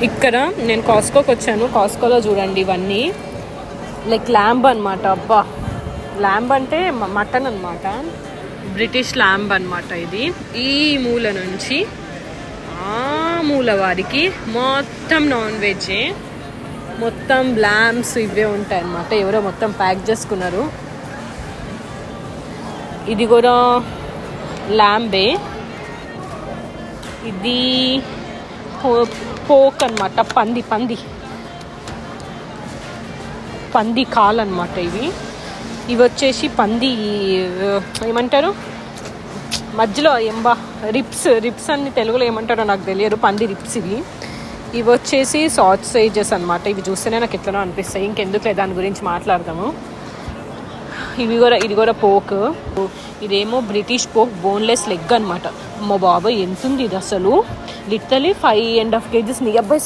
ఇక్కడ నేను కాస్కోకి వచ్చాను. కాస్కోలో చూడండి ఇవన్నీ లైక్ ల్యాంబ్ అనమాట. అబ్బా, ల్యాంబ్ అంటే మటన్ అనమాట, బ్రిటిష్ ల్యాంబ్ అనమాట. ఇది ఈ మూల నుంచి ఆ మూల వారికి మొత్తం నాన్ వెజ్జే, మొత్తం ల్యాంబ్స్ ఇవే ఉంటాయి అన్నమాట. ఎవరో మొత్తం ప్యాక్ చేసుకున్నారు. ఇది కూడా ల్యాంబే. ఇది పోక్ అనమాట, పంది కాలు అనమాట. ఇవి వచ్చేసి పంది ఏమంటారు మధ్యలో రిప్స్ అన్ని తెలుగులో ఏమంటారో నాకు తెలియదు. పంది రిప్స్ ఇవి వచ్చేసి సాసేజెస్ అనమాట. ఇవి చూస్తేనే నాకు ఎట్లనో అనిపిస్తాయి. ఇంకెందుకులే దాని గురించి మాట్లాడదాము. ఇది కూడా పోక్. ఇదేమో బ్రిటిష్ పోక్ బోన్లెస్ లెగ్ అనమాట. అమ్మ బాబాయ్, ఎంత ఉంది ఇది అసలు! Literally 5.5 kgs, near by